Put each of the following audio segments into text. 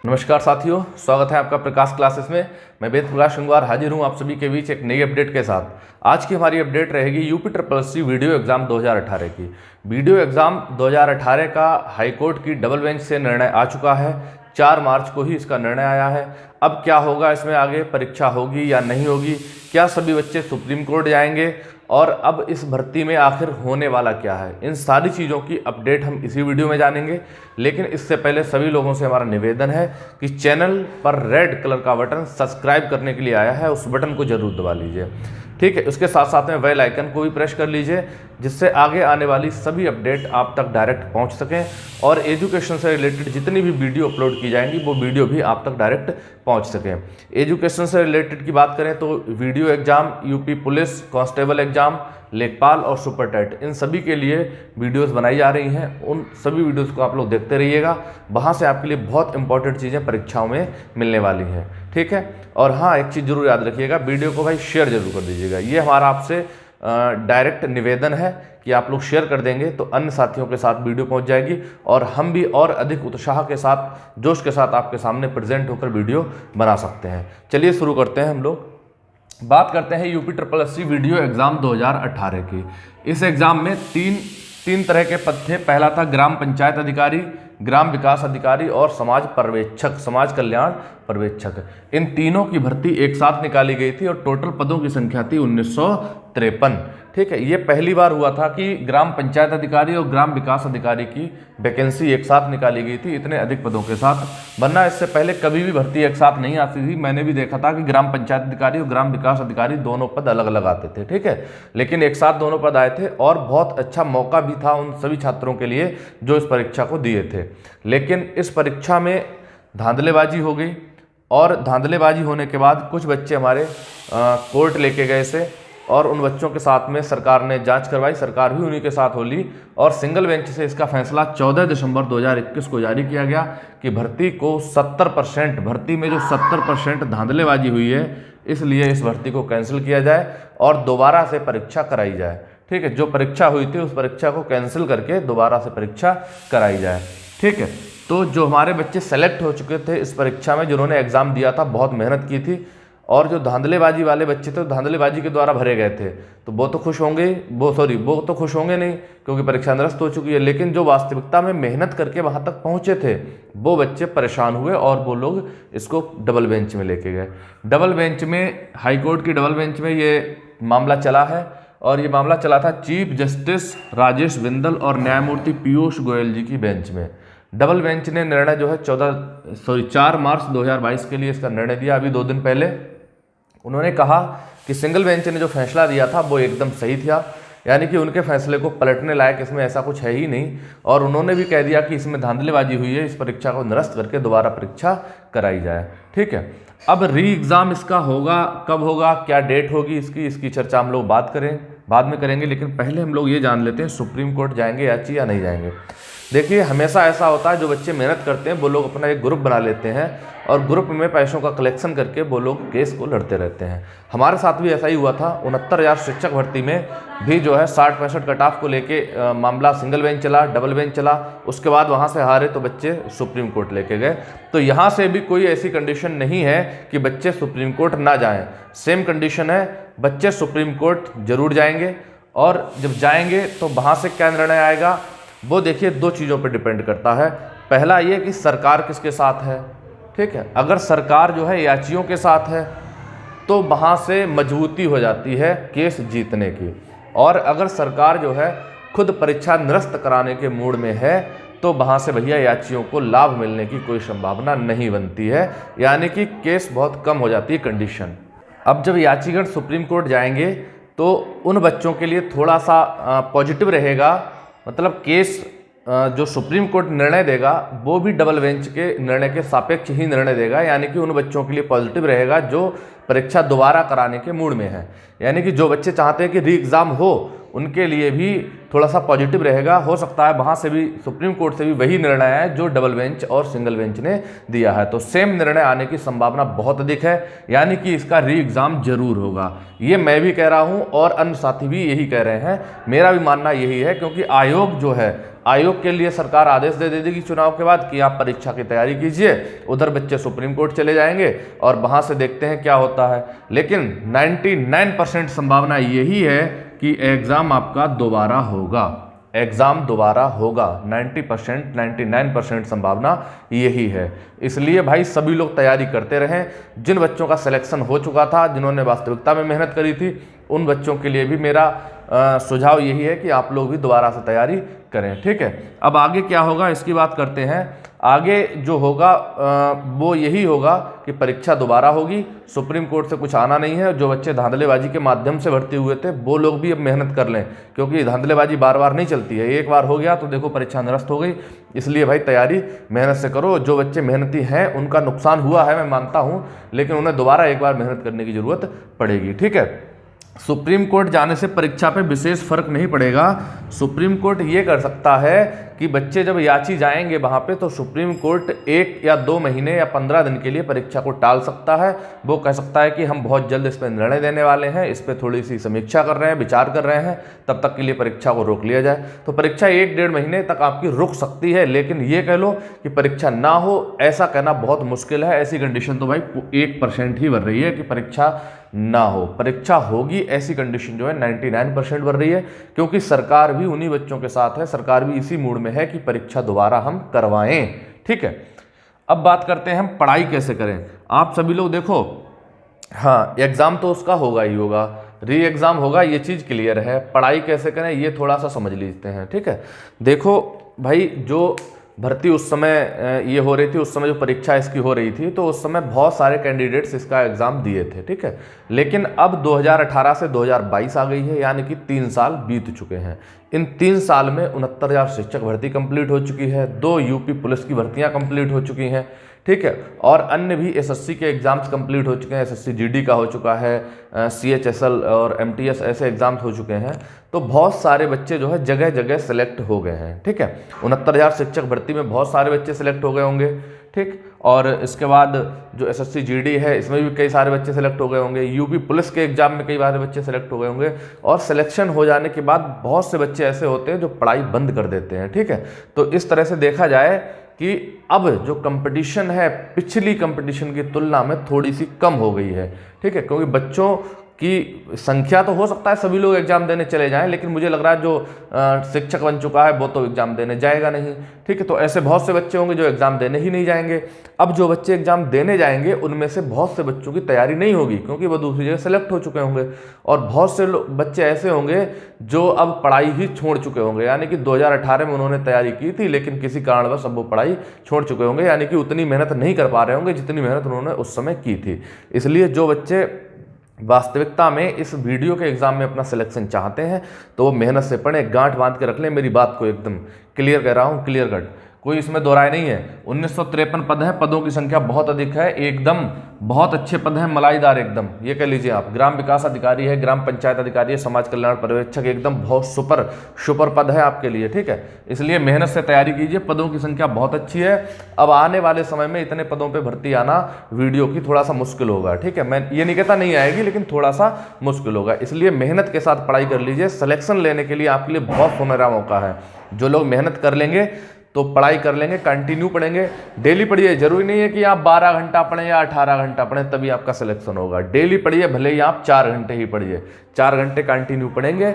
नमस्कार साथियों, स्वागत है आपका प्रकाश क्लासेस में। मैं वेद प्रकाश गंगवार हाजिर हूं आप सभी के बीच एक नई अपडेट के साथ। आज की हमारी अपडेट रहेगी यूपी ट्रिपल वीडियो एग्जाम 2018 की। वीडियो एग्जाम 2018 का हाईकोर्ट की डबल बेंच से निर्णय आ चुका है। 4 मार्च को ही इसका निर्णय आया है। अब क्या होगा, इसमें आगे परीक्षा होगी या नहीं होगी, क्या सभी बच्चे सुप्रीम कोर्ट जाएंगे और अब इस भर्ती में आखिर होने वाला क्या है, इन सारी चीज़ों की अपडेट हम इसी वीडियो में जानेंगे। लेकिन इससे पहले सभी लोगों से हमारा निवेदन है कि चैनल पर रेड कलर का बटन सब्सक्राइब करने के लिए आया है, उस बटन को जरूर दबा लीजिए, ठीक है। उसके साथ साथ में बेल आइकन को भी प्रेस कर लीजिए, जिससे आगे आने वाली सभी अपडेट आप तक डायरेक्ट पहुंच सकें और एजुकेशन से रिलेटेड जितनी भी वीडियो अपलोड की जाएंगी वो वीडियो भी आप तक डायरेक्ट पहुंच सकें। एजुकेशन से रिलेटेड की बात करें तो video exam, UP police constable exam, लेखपाल और सुपर टेट, इन सभी के लिए वीडियोस बनाई जा रही हैं। उन सभी वीडियोस को आप लोग देखते रहिएगा, वहाँ से आपके लिए बहुत इंपॉर्टेंट चीज़ें परीक्षाओं में मिलने वाली हैं, ठीक है। और हाँ, एक चीज़ जरूर याद रखिएगा, वीडियो को भाई शेयर जरूर कर दीजिएगा। ये हमारा आपसे डायरेक्ट निवेदन है कि आप लोग शेयर कर देंगे तो अन्य साथियों के साथ वीडियो पहुंच जाएगी और हम भी और अधिक उत्साह के साथ, जोश के साथ आपके सामने प्रेजेंट होकर वीडियो बना सकते हैं। चलिए शुरू करते हैं। हम लोग बात करते हैं यूपी ट्रिपल वीडियो एग्जाम 2018 की। इस एग्जाम में तीन तरह के पद थे। पहला था ग्राम पंचायत अधिकारी, ग्राम विकास अधिकारी और समाज पर्यवेक्षक, समाज कल्याण पर्यवेक्षक। इन तीनों की भर्ती एक साथ निकाली गई थी और टोटल पदों की संख्या थी 1953, ठीक है। ये पहली बार हुआ था कि ग्राम पंचायत अधिकारी और ग्राम विकास अधिकारी की वैकेंसी एक साथ निकाली गई थी इतने अधिक पदों के साथ, वरना इससे पहले कभी भी भर्ती एक साथ नहीं आती थी। मैंने भी देखा था कि ग्राम पंचायत अधिकारी और ग्राम विकास अधिकारी दोनों पद अलग अलग आते थे, ठीक है, लेकिन एक साथ दोनों पद आए थे और बहुत अच्छा मौका भी था उन सभी छात्रों के लिए जो इस परीक्षा को दिए थे। लेकिन इस परीक्षा में धांधलेबाजी हो गई और धांधलेबाजी होने के बाद कुछ बच्चे हमारे कोर्ट लेके गए से और उन बच्चों के साथ में सरकार ने जांच करवाई, सरकार भी उन्हीं के साथ होली और सिंगल बेंच से इसका फैसला 14 दिसंबर 2021 को जारी किया गया कि भर्ती को 70%, भर्ती में जो 70% धांधलेबाजी हुई है, इसलिए इस भर्ती को कैंसिल किया जाए और दोबारा से परीक्षा कराई जाए, ठीक है। जो परीक्षा हुई थी उस परीक्षा को कैंसिल करके दोबारा से परीक्षा कराई जाए, ठीक है। तो जो हमारे बच्चे सेलेक्ट हो चुके थे इस परीक्षा में, जिन्होंने एग्जाम दिया था, बहुत मेहनत की थी, और जो धांधलेबाजी वाले बच्चे थे धांधलेबाजी के द्वारा भरे गए थे, तो वो तो खुश होंगे, वो तो खुश होंगे नहीं क्योंकि परीक्षा निरस्त हो चुकी है। लेकिन जो वास्तविकता में मेहनत करके वहां तक पहुंचे थे वो बच्चे परेशान हुए और वो लोग इसको डबल बेंच में लेके गए। डबल बेंच में, हाईकोर्ट की डबल बेंच में ये मामला चला है और ये मामला चला था चीफ जस्टिस राजेश बिंदल और न्यायमूर्ति पीयूष गोयल जी की बेंच में। डबल बेंच ने निर्णय जो है 4 मार्च 2022 के लिए इसका निर्णय दिया। अभी 2 दिन पहले उन्होंने कहा कि सिंगल बेंच ने जो फैसला दिया था वो एकदम सही था, यानी कि उनके फैसले को पलटने लायक इसमें ऐसा कुछ है ही नहीं। और उन्होंने भी कह दिया कि इसमें धांधलेबाजी हुई है, इस परीक्षा को निरस्त करके दोबारा परीक्षा कराई जाए, ठीक है। अब री एग्ज़ाम इसका होगा, कब होगा, क्या डेट होगी इसकी चर्चा हम लोग बाद में करेंगे। लेकिन पहले हम लोग ये जान लेते हैं सुप्रीम कोर्ट जाएंगे याची या नहीं जाएंगे। देखिए, हमेशा ऐसा होता है, जो बच्चे मेहनत करते हैं वो लोग अपना एक ग्रुप बना लेते हैं और ग्रुप में पैसों का कलेक्शन करके वो लोग केस को लड़ते रहते हैं। हमारे साथ भी ऐसा ही हुआ था। 69,000 शिक्षक भर्ती में भी जो है 60-65 कट ऑफ को लेके मामला सिंगल बेंच चला, डबल बेंच चला, उसके बाद वहाँ से हारे तो बच्चे सुप्रीम कोर्ट लेके गए। तो यहाँ से भी कोई ऐसी कंडीशन नहीं है कि बच्चे सुप्रीम कोर्ट ना जाएँ, सेम कंडीशन है, बच्चे सुप्रीम कोर्ट जरूर जाएंगे। और जब जाएंगे तो वहाँ से क्या निर्णय आएगा वो देखिए 2 चीज़ों पर डिपेंड करता है। पहला ये कि सरकार किसके साथ है, ठीक है। अगर सरकार जो है याचियों के साथ है तो वहाँ से मजबूती हो जाती है केस जीतने की, और अगर सरकार जो है खुद परीक्षा निरस्त कराने के मूड में है तो वहाँ से भैया याचियों को लाभ मिलने की कोई संभावना नहीं बनती है, यानी कि केस बहुत कम हो जाती है कंडीशन। अब जब याचिगण सुप्रीम कोर्ट जाएंगे तो उन बच्चों के लिए थोड़ा सा पॉजिटिव रहेगा, मतलब केस जो सुप्रीम कोर्ट निर्णय देगा वो भी डबल बेंच के निर्णय के सापेक्ष ही निर्णय देगा, यानी कि उन बच्चों के लिए पॉजिटिव रहेगा जो परीक्षा दोबारा कराने के मूड में है। यानी कि जो बच्चे चाहते हैं कि री एग्ज़ाम हो उनके लिए भी थोड़ा सा पॉजिटिव रहेगा। हो सकता है वहाँ से भी, सुप्रीम कोर्ट से भी वही निर्णय है जो डबल बेंच और सिंगल बेंच ने दिया है। तो सेम निर्णय आने की संभावना बहुत अधिक है, यानी कि इसका री एग्ज़ाम जरूर होगा। ये मैं भी कह रहा हूँ और अन्य साथी भी यही कह रहे हैं, मेरा भी मानना यही है, क्योंकि आयोग जो है, आयोग के लिए सरकार आदेश दे देगी चुनाव के बाद कि आप परीक्षा की तैयारी कीजिए, उधर बच्चे सुप्रीम कोर्ट चले जाएंगे और वहाँ से देखते हैं क्या होता है। लेकिन 99% संभावना यही है कि एग्ज़ाम आपका दोबारा होगा, एग्ज़ाम दोबारा होगा। 90% 99% संभावना यही है। इसलिए भाई सभी लोग तैयारी करते रहें। जिन बच्चों का सिलेक्शन हो चुका था, जिन्होंने वास्तविकता में मेहनत करी थी, उन बच्चों के लिए भी मेरा सुझाव यही है कि आप लोग भी दोबारा से तैयारी करें, ठीक है। अब आगे क्या होगा इसकी बात करते हैं। आगे जो होगा वो यही होगा कि परीक्षा दोबारा होगी, सुप्रीम कोर्ट से कुछ आना नहीं है। जो बच्चे धांधलेबाजी के माध्यम से भर्ती हुए थे वो लोग भी अब मेहनत कर लें, क्योंकि धांधलेबाजी बार बार नहीं चलती है, एक बार हो गया तो देखो परीक्षा निरस्त हो गई। इसलिए भाई तैयारी मेहनत से करो। जो बच्चे मेहनती हैं उनका नुकसान हुआ है, मैं मानता हूँ, लेकिन उन्हें दोबारा एक बार मेहनत करने की जरूरत पड़ेगी, ठीक है। सुप्रीम कोर्ट जाने से परीक्षा पे विशेष फर्क नहीं पड़ेगा। सुप्रीम कोर्ट ये कर सकता है कि बच्चे जब याची जाएंगे वहाँ पे, तो सुप्रीम कोर्ट 1 या 2 महीने या 15 दिन के लिए परीक्षा को टाल सकता है। वो कह सकता है कि हम बहुत जल्द इस पर निर्णय देने वाले हैं, इस पर थोड़ी सी समीक्षा कर रहे हैं, विचार कर रहे हैं, तब तक के लिए परीक्षा को रोक लिया जाए। तो परीक्षा 1-1.5 महीने तक आपकी रुक सकती है। लेकिन ये कह लो कि परीक्षा ना हो, ऐसा कहना बहुत मुश्किल है। ऐसी कंडीशन तो भाई 1% ही बन रही है कि परीक्षा ना हो। परीक्षा होगी ऐसी कंडीशन जो है 99% बन रही है, क्योंकि सरकार भी उन्हीं बच्चों के साथ है, सरकार भी इसी मूड में है कि परीक्षा दोबारा हम करवाएं, ठीक है। अब बात करते हैं हम पढ़ाई कैसे करें। आप सभी लोग देखो, हाँ एग्ज़ाम तो उसका होगा ही होगा, री एग्ज़ाम होगा, ये चीज़ क्लियर है। पढ़ाई कैसे करें ये थोड़ा सा समझ लीजिए हैं, ठीक है। देखो भाई, जो भर्ती उस समय ये हो रही थी, उस समय जो परीक्षा इसकी हो रही थी, तो उस समय बहुत सारे कैंडिडेट्स इसका एग्ज़ाम दिए थे, ठीक है। लेकिन अब 2018 से 2022 आ गई है, यानी कि 3 साल बीत चुके हैं। इन 3 साल में 69,000 शिक्षक भर्ती कंप्लीट हो चुकी है, 2 यूपी पुलिस की भर्तियां कंप्लीट हो चुकी हैं, ठीक है। और अन्य भी एसएससी के एग्ज़ाम्स कंप्लीट हो चुके हैं, एसएससी जीडी का हो चुका है, सीएचएसएल और एमटीएस ऐसे एग्ज़ाम्स हो चुके हैं। तो बहुत सारे बच्चे जो है जगह जगह सेलेक्ट हो गए हैं, ठीक है। 69,000 शिक्षक भर्ती में बहुत सारे बच्चे सेलेक्ट हो गए होंगे, ठीक। और इसके बाद जो एसएससी जीडी है, इसमें भी कई सारे बच्चे सेलेक्ट हो गए होंगे। यूपी पुलिस के एग्जाम में कई सारे बच्चे सेलेक्ट हो गए होंगे। और सिलेक्शन हो जाने के बाद बहुत से बच्चे ऐसे होते हैं जो पढ़ाई बंद कर देते हैं, ठीक है। तो इस तरह से देखा जाए कि अब जो कंपटीशन है पिछली कंपटीशन की तुलना में थोड़ी सी कम हो गई है, ठीक है। क्योंकि बच्चों की संख्या तो हो सकता है सभी लोग एग्जाम देने चले जाएं, लेकिन मुझे लग रहा है जो शिक्षक बन चुका है वो तो एग्जाम देने जाएगा नहीं, ठीक है। तो ऐसे बहुत से बच्चे होंगे जो एग्जाम देने ही नहीं जाएंगे। अब जो बच्चे एग्जाम देने जाएंगे उनमें से बहुत से बच्चों की तैयारी नहीं होगी, क्योंकि वो दूसरी जगह सेलेक्ट हो चुके होंगे। और बहुत से बच्चे ऐसे होंगे जो अब पढ़ाई ही छोड़ चुके होंगे, यानी कि 2018 में उन्होंने तैयारी की थी, लेकिन किसी कारणवश अब वो पढ़ाई छोड़ चुके होंगे, यानी कि उतनी मेहनत नहीं कर पा रहे होंगे जितनी मेहनत उन्होंने उस समय की थी। इसलिए जो बच्चे वास्तविकता में इस वीडियो के एग्जाम में अपना सिलेक्शन चाहते हैं तो वो मेहनत से पढ़ें, गांठ बांध के रख लें। मेरी बात को एकदम क्लियर कह रहा हूँ, क्लियर कट, कोई इसमें दो राय नहीं है। 1953 पद हैं, पदों की संख्या बहुत अधिक है, एकदम बहुत अच्छे पद हैं, मलाईदार एकदम, ये कह लीजिए आप। ग्राम विकास अधिकारी है, ग्राम पंचायत अधिकारी है, समाज कल्याण पर्यवेक्षक, एकदम बहुत सुपर पद है आपके लिए, ठीक है। इसलिए मेहनत से तैयारी कीजिए, पदों की संख्या बहुत अच्छी है। अब आने वाले समय में इतने पदों पर भर्ती आना वीडियो की थोड़ा सा मुश्किल होगा, ठीक है। मैं ये नहीं कहता नहीं आएगी, लेकिन थोड़ा सा मुश्किल होगा। इसलिए मेहनत के साथ पढ़ाई कर लीजिए, सिलेक्शन लेने के लिए आपके लिए बहुत सुनहरा मौका है। जो लोग मेहनत कर लेंगे तो पढ़ाई कर लेंगे, कंटिन्यू पढ़ेंगे, डेली पढ़िए। जरूरी नहीं है कि आप 12 घंटा पढ़ें या 18 घंटा पढ़ें तभी आपका सिलेक्शन होगा। डेली पढ़िए, भले ही आप 4 घंटे ही पढ़िए, 4 घंटे कंटिन्यू पढ़ेंगे।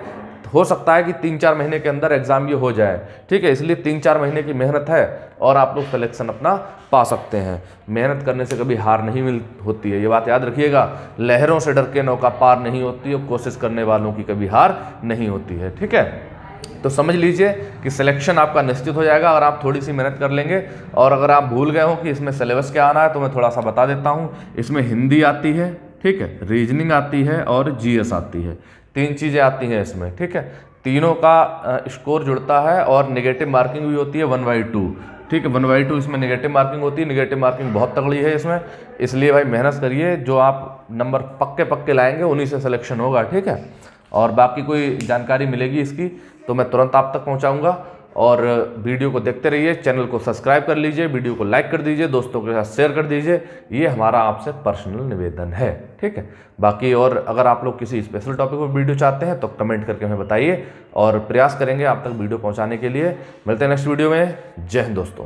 हो सकता है कि 3-4 महीने के अंदर एग्जाम ये हो जाए, ठीक है। इसलिए 3-4 महीने की मेहनत है और आप लोग सिलेक्शन अपना पा सकते हैं। मेहनत करने से कभी हार नहीं होती है, ये बात याद रखिएगा। लहरों से डर के नौका पार नहीं होती है, कोशिश करने वालों की कभी हार नहीं होती है, ठीक है। तो समझ लीजिए कि सिलेक्शन आपका निश्चित हो जाएगा अगर आप थोड़ी सी मेहनत कर लेंगे। और अगर आप भूल गए हो कि इसमें सिलेबस क्या आना है तो मैं थोड़ा सा बता देता हूँ। इसमें हिंदी आती है, ठीक है, रीजनिंग आती है और जीएस आती है। 3 चीज़ें आती हैं इसमें, ठीक है। तीनों का स्कोर जुड़ता है और नेगेटिव मार्किंग भी होती है 1/2, ठीक है। 1/2 इसमें नेगेटिव मार्किंग होती है। नेगेटिव मार्किंग बहुत तगड़ी है इसमें, इसलिए भाई मेहनत करिए। जो आप नंबर पक्के लाएंगे उन्हीं से सिलेक्शन होगा, ठीक है। और बाकी कोई जानकारी मिलेगी इसकी तो मैं तुरंत आप तक पहुंचाऊंगा। और वीडियो को देखते रहिए, चैनल को सब्सक्राइब कर लीजिए, वीडियो को लाइक कर दीजिए, दोस्तों के साथ शेयर कर दीजिए। ये हमारा आपसे पर्सनल निवेदन है, ठीक है। बाकी और अगर आप लोग किसी स्पेशल टॉपिक पर वीडियो चाहते हैं तो कमेंट करके हमें बताइए और प्रयास करेंगे आप तक वीडियो पहुंचाने के लिए। मिलते हैं नेक्स्ट वीडियो में। जय हिंद दोस्तों।